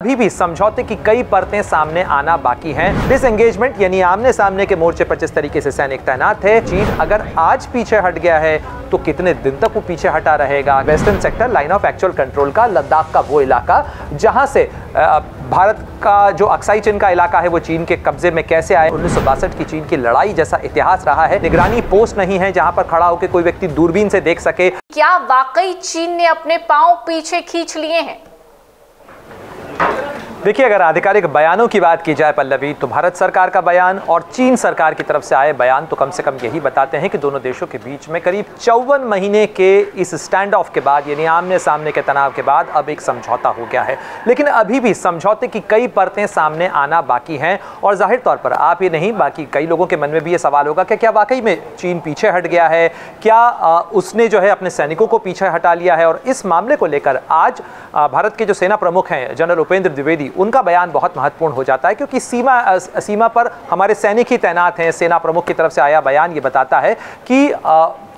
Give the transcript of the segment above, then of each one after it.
अभी भी समझौते की कई परतें सामने आना बाकी हैं। डिसएंगेजमेंट यानी आमने सामने के मोर्चे पर जिस तरीके से सैनिक तैनात है, चीन अगर आज पीछे हट गया है तो कितने दिन तक वो पीछे हटा रहेगा। Western sector line of actual control का लद्दाख का वो इलाका जहां से भारत का जो अक्साई चिन का इलाका है वो चीन के कब्जे में कैसे आए। 1962 की चीन की लड़ाई जैसा इतिहास रहा है। निगरानी पोस्ट नहीं है जहां पर खड़ा होकर कोई व्यक्ति दूरबीन से देख सके। क्या वाकई चीन ने अपने पांव पीछे खींच लिए हैं? देखिए, अगर आधिकारिक बयानों की बात की जाए पल्लवी, तो भारत सरकार का बयान और चीन सरकार की तरफ से आए बयान तो कम से कम यही बताते हैं कि दोनों देशों के बीच में करीब 54 महीने के इस स्टैंड ऑफ के बाद यानी आमने सामने के तनाव के बाद अब एक समझौता हो गया है। लेकिन अभी भी समझौते की कई परतें सामने आना बाकी हैं और जाहिर तौर पर आप ही नहीं, बाकी कई लोगों के मन में भी ये सवाल होगा कि क्या वाकई में चीन पीछे हट गया है, क्या उसने जो है अपने सैनिकों को पीछे हटा लिया है। और इस मामले को लेकर आज भारत के जो सेना प्रमुख हैं जनरल उपेंद्र द्विवेदी, उनका बयान बहुत महत्वपूर्ण हो जाता है क्योंकि सीमा पर हमारे सैनिक ही तैनात हैं। सेना प्रमुख की तरफ से आया बयान ये बताता है कि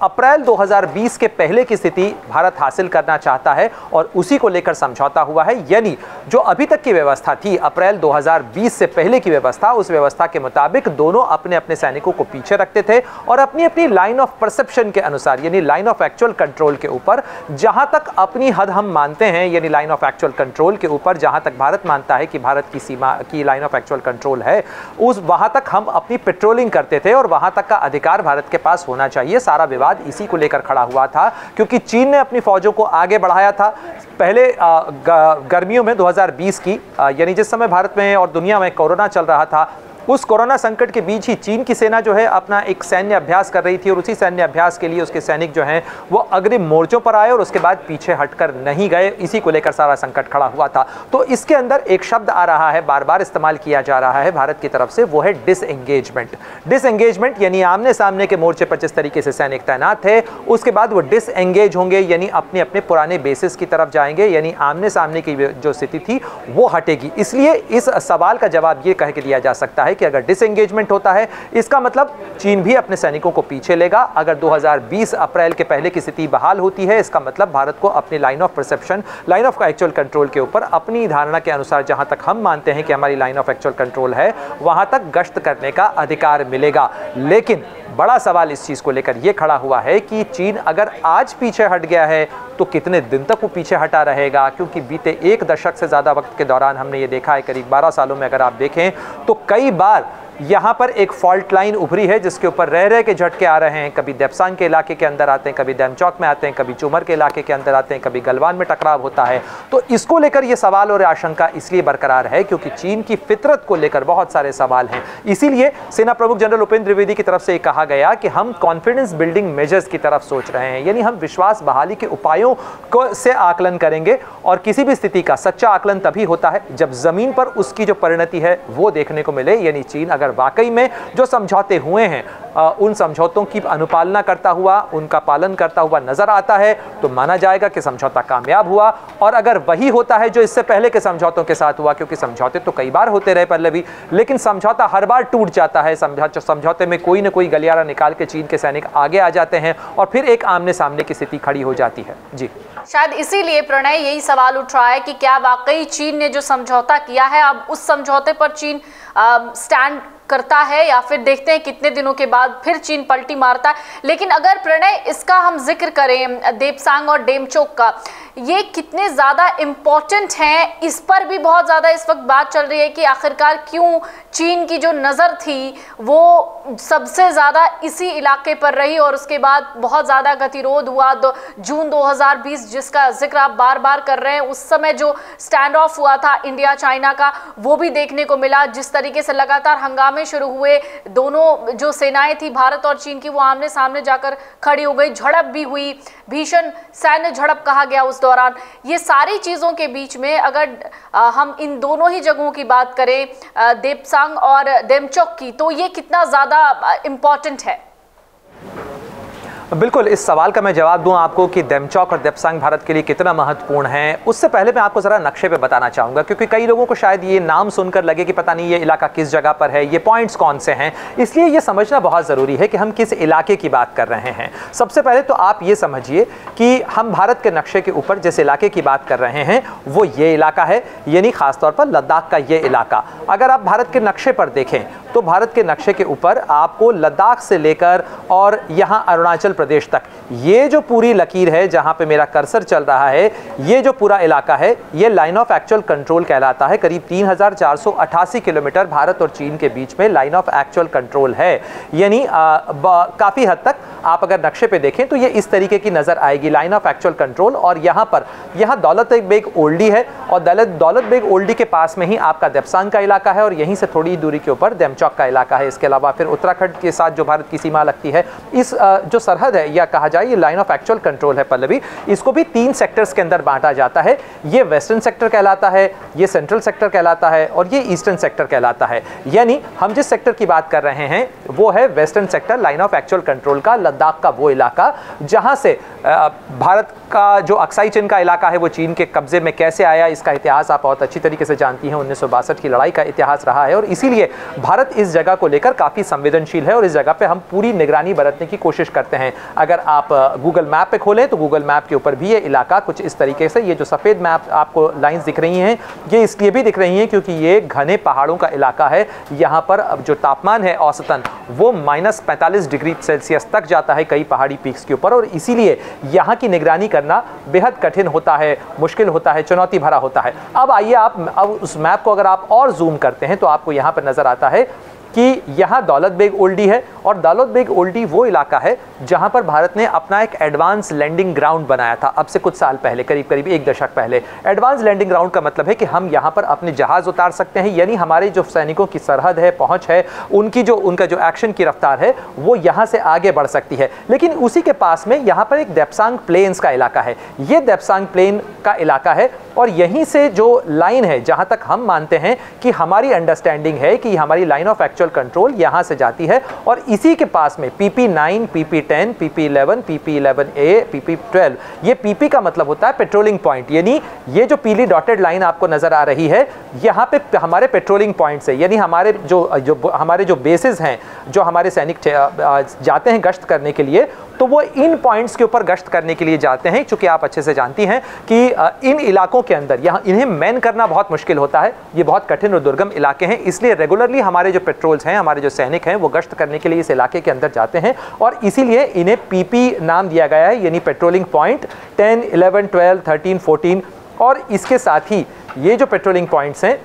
अप्रैल 2020 के पहले की स्थिति भारत हासिल करना चाहता है और उसी को लेकर समझौता हुआ है। यानी जो अभी तक की व्यवस्था थी, अप्रैल 2020 से पहले की व्यवस्था, उस व्यवस्था के मुताबिक दोनों अपने अपने सैनिकों को पीछे रखते थे और अपनी अपनी लाइन ऑफ परसेप्शन के अनुसार यानी लाइन ऑफ एक्चुअल कंट्रोल के ऊपर जहां तक अपनी हद हम मानते हैं, यानी लाइन ऑफ एक्चुअल कंट्रोल के ऊपर जहां तक भारत मानता है कि भारत की सीमा की लाइन ऑफ एक्चुअल कंट्रोल है, उस वहां तक हम अपनी पेट्रोलिंग करते थे और वहां तक का अधिकार भारत के पास होना चाहिए। सारा इसी को लेकर खड़ा हुआ था क्योंकि चीन ने अपनी फौजों को आगे बढ़ाया था। पहले गर्मियों में 2020 की यानी जिस समय भारत में और दुनिया में कोरोना चल रहा था, उस कोरोना संकट के बीच ही चीन की सेना जो है अपना एक सैन्य अभ्यास कर रही थी और उसी सैन्य अभ्यास के लिए उसके सैनिक जो हैं वो अग्रिम मोर्चों पर आए और उसके बाद पीछे हटकर नहीं गए। इसी को लेकर सारा संकट खड़ा हुआ था। तो इसके अंदर एक शब्द आ रहा है, बार बार इस्तेमाल किया जा रहा है भारत की तरफ से, वो है डिसएंगेजमेंट। डिसएंगेजमेंट यानी आमने सामने के मोर्चे पर जिस तरीके से सैनिक तैनात थे, उसके बाद वो डिसएंगेज होंगे यानी अपने अपने पुराने बेसिस की तरफ जाएंगे, यानी आमने सामने की जो स्थिति थी वो हटेगी। इसलिए इस सवाल का जवाब ये कह के दिया जा सकता है कि अगर डिसएंगेजमेंट होता है इसका मतलब चीन भी अपने सैनिकों को पीछे लेगा। अगर 2020 अप्रैल के पहले की स्थिति बहाल होती है, इसका मतलब भारत को अपनी line of perception, line of actual control के ऊपर अपनी धारणा के अनुसार जहां तक हम मानते हैं कि हमारी लाइन ऑफ एक्चुअल कंट्रोल है, वहां तक गश्त करने का अधिकार मिलेगा। लेकिन बड़ा सवाल इस चीज को लेकर यह खड़ा हुआ है कि चीन अगर आज पीछे हट गया है तो कितने दिन तक वो पीछे हटा रहेगा, क्योंकि बीते एक दशक से ज्यादा वक्त के दौरान हमने ये देखा है, करीब 12 सालों में अगर आप देखें तो कई बार यहाँ पर एक फॉल्ट लाइन उभरी है जिसके ऊपर रह रह के झटके आ रहे हैं। कभी देप्सांग के इलाके के अंदर आते हैं, कभी डेमचौक में आते हैं, कभी चुमर के इलाके के अंदर आते हैं, कभी गलवान में टकराव होता है। तो इसको लेकर ये सवाल और आशंका इसलिए बरकरार है क्योंकि चीन की फितरत को लेकर बहुत सारे सवाल हैं। इसीलिए सेना प्रमुख जनरल उपेंद्र द्विवेदी की तरफ से कहा गया कि हम कॉन्फिडेंस बिल्डिंग मेजर्स की तरफ सोच रहे हैं, यानी हम विश्वास बहाली के उपायों को से आकलन करेंगे। और किसी भी स्थिति का सच्चा आकलन तभी होता है जब जमीन पर उसकी जो परिणति है वो देखने को मिले। यानी चीन अगर वाकई में जो समझौते हुए हैं उन समझौतों की अनुपालना करता हुआ, उनका पालन करता हुआ नजर आता है तो माना जाएगा कि समझौता कामयाब हुआ। और अगर वही होता है जो इससे पहले के समझौतों के साथ हुआ, क्योंकि समझौते तो कई बार होते रहे पल्लवी, लेकिन समझौता हर बार टूट जाता है। समझौते में कोई ना कोई गलियारा निकाल के चीन के सैनिक आगे आ जाते हैं और फिर एक आमने सामने की स्थिति खड़ी हो जाती है। जी, शायद इसीलिए प्रणय यही सवाल उठ रहा है कि क्या वाकई चीन ने जो समझौता किया है अब उस समझौते पर चीन स्टैंड करता है या फिर देखते हैं कितने दिनों के बाद फिर चीन पलटी मारता है। लेकिन अगर प्रणय इसका हम जिक्र करें देप्सांग और डेमचौक का, ये कितने ज़्यादा इम्पोर्टेंट हैं, इस पर भी बहुत ज़्यादा इस वक्त बात चल रही है कि आखिरकार क्यों चीन की जो नज़र थी वो सबसे ज़्यादा इसी इलाके पर रही और उसके बाद बहुत ज़्यादा गतिरोध हुआ। जून 2020 जिसका जिक्र आप बार बार कर रहे हैं, उस समय जो स्टैंड ऑफ हुआ था इंडिया चाइना का, वो भी देखने को मिला। जिस तरीके से लगातार हंगामे शुरू हुए, दोनों जो सेनाएं थी भारत और चीन की वो आमने सामने जाकर खड़ी हो गई, झड़प भी हुई, भीषण सैन्य झड़प कहा गया उस दौरान। ये सारी चीज़ों के बीच में अगर हम इन दोनों ही जगहों की बात करें, देप्सांग और डेमचौक की, तो ये कितना ज़्यादा इम्पॉर्टेंट है? बिल्कुल, इस सवाल का मैं जवाब दूं आपको कि डेमचौक और देप्सांग भारत के लिए कितना महत्वपूर्ण है, उससे पहले मैं आपको ज़रा नक्शे पे बताना चाहूँगा, क्योंकि कई लोगों को शायद ये नाम सुनकर लगे कि पता नहीं ये इलाका किस जगह पर है, ये पॉइंट्स कौन से हैं। इसलिए ये समझना बहुत ज़रूरी है कि हम किस इलाके की बात कर रहे हैं। सबसे पहले तो आप ये समझिए कि हम भारत के नक्शे के ऊपर जिस इलाके की बात कर रहे हैं वो ये इलाका है, यानी खासतौर पर लद्दाख का ये इलाका। अगर आप भारत के नक्शे पर देखें तो भारत के नक्शे के ऊपर आपको लद्दाख से लेकर और यहाँ अरुणाचल प्रदेश तक ये जो पूरी लकीर है जहाँ पे मेरा कर्सर चल रहा है, ये जो पूरा इलाका है ये लाइन ऑफ एक्चुअल कंट्रोल कहलाता है। करीब 3488 किलोमीटर भारत और चीन के बीच में लाइन ऑफ एक्चुअल कंट्रोल है। यानी काफ़ी हद तक आप अगर नक्शे पे देखें तो ये इस तरीके की नज़र आएगी लाइन ऑफ एक्चुअल कंट्रोल। और यहाँ दौलत बेग ओल्डी है और दौलत बेग ओल्डी के पास में ही आपका देप्सांग का इलाका है और यहीं से थोड़ी दूरी के ऊपर डेमचौक का इलाका है। इसके अलावा फिर उत्तराखंड के साथ जो भारत की सीमा लगती है, इस जो सरहद है या कहा जाए ये लाइन ऑफ एक्चुअल कंट्रोल है पल्लवी, इसको भी 3 सेक्टर्स के अंदर बांटा जाता है। ये वेस्टर्न सेक्टर कहलाता है, ये सेंट्रल सेक्टर कहलाता है और ये ईस्टर्न सेक्टर कहलाता है। यानी हम जिस सेक्टर की बात कर रहे हैं वो है western sector line of actual control का, लद्दाख का वो इलाका जहां से भारत का जो अक्साई चिन का इलाका है वो चीन के कब्जे में कैसे आया, इसका इतिहास आप बहुत अच्छी तरीके से जानती हैं। 1962 की लड़ाई का इतिहास रहा है और इसीलिए भारत इस जगह को लेकर काफ़ी संवेदनशील है और इस जगह पे हम पूरी निगरानी बरतने की कोशिश करते हैं। अगर आप गूगल मैप पे खोलें तो गूगल मैप के ऊपर भी ये इलाका कुछ इस तरीके से, ये जो सफ़ेद मैप आपको लाइंस दिख रही हैं ये इसलिए भी दिख रही हैं क्योंकि ये घने पहाड़ों का इलाका है। यहाँ पर अब जो तापमान है औसतन वो -45 डिग्री सेल्सियस तक जाता है कई पहाड़ी पीक्स के ऊपर और इसीलिए यहाँ की निगरानी करना बेहद कठिन होता है, मुश्किल होता है, चुनौती भरा होता है। अब आइए अब उस मैप को अगर आप और जूम करते हैं तो आपको यहाँ पर नज़र आता है कि यहाँ दौलत बेग ओल्डी है और दौलत बेग ओल्डी वो इलाका है जहाँ पर भारत ने अपना एक एडवांस लैंडिंग ग्राउंड बनाया था अब से कुछ साल पहले, करीब 1 दशक पहले। एडवांस लैंडिंग ग्राउंड का मतलब है कि हम यहाँ पर अपने जहाज़ उतार सकते हैं, यानी हमारे जो सैनिकों की सरहद है, पहुँच है, उनका जो एक्शन की रफ्तार है वो यहाँ से आगे बढ़ सकती है। लेकिन उसी के पास में यहाँ पर एक देप्सांग प्लेन्स का इलाका है। ये देप्सांग प्लेन का इलाका है और यहीं से जो लाइन है, जहाँ तक हम मानते हैं कि हमारी अंडरस्टैंडिंग है कि हमारी लाइन ऑफ एक्चुअल कंट्रोल यहां से जाती है और इसी के पास में PP9, PP10, PP11, PP11A, PP12, ये PP का मतलब होता है पेट्रोलिंग पॉइंट। यानी ये जो पीली डॉटेड लाइन आपको नजर आ रही है यहां पे हमारे पेट्रोलिंग पॉइंट्स है, यानी हमारे जो बेसिस हैं, जो हमारे सैनिक जाते हैं गश्त करने के लिए, तो वो इन पॉइंट्स के ऊपर गश्त करने के लिए जाते हैं। चूंकि आप अच्छे से जानती हैं कि इन इलाकों के अंदर इन्हें मैन करना बहुत मुश्किल होता है, ये बहुत कठिन और दुर्गम इलाके हैं, इसलिए रेगुलरली हमारे जो पेट्रोल्स हैं, हमारे जो सैनिक हैं वो गश्त करने के लिए इस इलाके के अंदर जाते हैं और इसीलिए इन्हें PP नाम दिया गया है, यानी पेट्रोलिंग पॉइंट 10, 11, 12, 13, 14। और इसके साथ ही ये जो पेट्रोलिंग पॉइंट्स हैं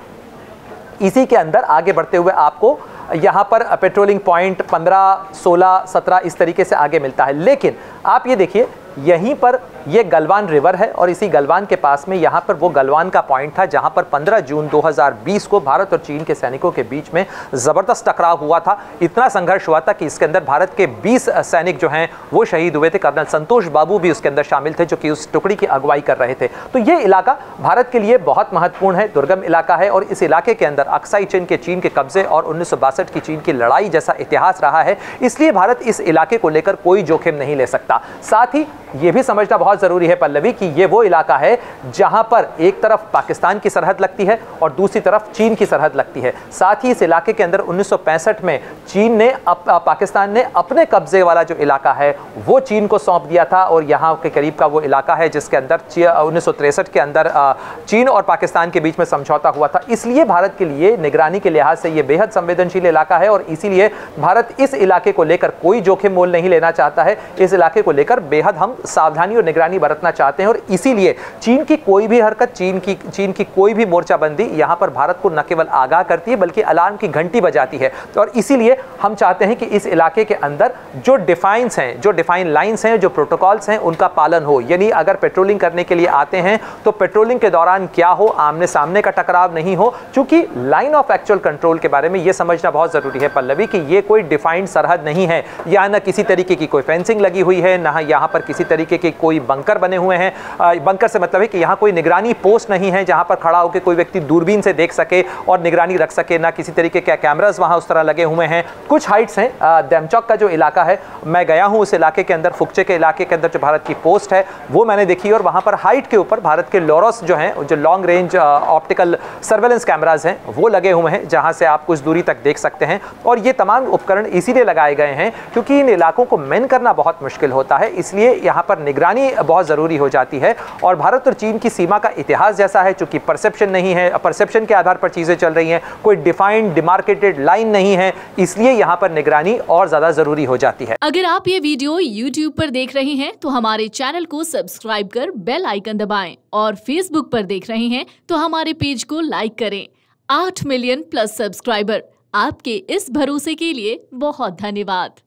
इसी के अंदर आगे बढ़ते हुए आपको यहाँ पर पेट्रोलिंग पॉइंट 15, 16, 17 इस तरीके से आगे मिलता है। लेकिन आप ये देखिए यहीं पर ये गलवान रिवर है और इसी गलवान के पास में यहाँ पर वो गलवान का पॉइंट था जहाँ पर 15 जून 2020 को भारत और चीन के सैनिकों के बीच में ज़बरदस्त टकराव हुआ था। इतना संघर्ष हुआ था कि इसके अंदर भारत के 20 सैनिक जो हैं वो शहीद हुए थे। कर्नल संतोष बाबू भी उसके अंदर शामिल थे जो कि उस टुकड़ी की अगुवाई कर रहे थे। तो ये इलाका भारत के लिए बहुत महत्वपूर्ण है, दुर्गम इलाका है और इस इलाके के अंदर अक्साई चिन के चीन के कब्जे और 1962 की चीन की लड़ाई जैसा इतिहास रहा है, इसलिए भारत इस इलाके को लेकर कोई जोखिम नहीं ले सकता। साथ ही ये भी समझना बहुत जरूरी है पल्लवी कि ये वो इलाका है जहां पर एक तरफ पाकिस्तान की सरहद लगती है और दूसरी तरफ चीन की सरहद लगती है। साथ ही इस इलाके के अंदर 1965 में पाकिस्तान ने अपने कब्जे वाला जो इलाका है वो चीन को सौंप दिया था और यहाँ के करीब का वो इलाका है जिसके अंदर 1963 के अंदर चीन और पाकिस्तान के बीच में समझौता हुआ था। इसलिए भारत के लिए निगरानी के लिहाज से ये बेहद संवेदनशील इलाका है और इसीलिए भारत इस इलाके को लेकर कोई जोखिम मोल नहीं लेना चाहता है। इस इलाके को लेकर बेहद हम सावधानी और निगरानी बरतना चाहते हैं और इसीलिए चीन की कोई भी हरकत, चीन की कोई भी मोर्चाबंदी यहाँ पर भारत को न केवल आगाह करती है बल्कि अलार्म की घंटी बजाती है। और इसीलिए हम चाहते हैं कि इस इलाके के अंदर जो डिफाइन लाइंस हैं, जो प्रोटोकॉल्स हैं, उनका पालन हो। यानी अगर पेट्रोलिंग करने के लिए आते हैं तो पेट्रोलिंग के दौरान क्या हो, आमने सामने का टकराव नहीं हो। चूंकि लाइन ऑफ एक्चुअल कंट्रोल के बारे में यह समझना बहुत जरूरी है पल्लवी कि ये कोई डिफाइंड सरहद नहीं है, या न किसी तरीके की कोई फेंसिंग लगी हुई है, है, ना यहाँ पर किसी तरीके के कोई बंकर बने हुए हैं। बंकर से मतलब है कि यहाँ कोई निगरानी पोस्ट नहीं है जहाँ पर खड़ा होकर कोई व्यक्ति दूरबीन से देख सके और निगरानी रख सके, ना किसी तरीके के कैमरास वहाँ उस तरह लगे हुए हैं। कुछ हाइट्स हैं, डेमचौक का जो इलाका है, मैं गया हूँ उस इलाके के अंदर, फुकचे के इलाके के अंदर जो भारत की पोस्ट है वो मैंने देखी, और वहाँ पर हाइट के ऊपर भारत के लोरस जो हैं, जो long range optical surveillance cameras हैं वो लगे हुए हैं, जहाँ से आप कुछ दूरी तक देख सकते हैं। और ये तमाम उपकरण इसीलिए लगाए गए हैं क्योंकि इन इलाकों को मैन करना बहुत मुश्किल होता है, इसलिए यहाँ पर निगरानी बहुत ज़रूरी हो जाती है। और भारत और चीन की सीमा का इतिहास जैसा है, चूंकि परसेप्शन नहीं है, परसेप्शन के आधार पर चीज़ें चल रही हैं, कोई डिफाइंड डिमार्केटेड लाइन नहीं है, इसलिए यहाँ पर निगरानी और ज़्यादा ज़रूरी हो जाती है। अगर आप ये वीडियो YouTube पर देख रहे हैं तो हमारे चैनल को सब्सक्राइब कर बेल आइकन दबाएं, और Facebook पर देख रहे हैं तो हमारे पेज को लाइक करें। 8 मिलियन प्लस सब्सक्राइबर, आपके इस भरोसे के लिए बहुत धन्यवाद।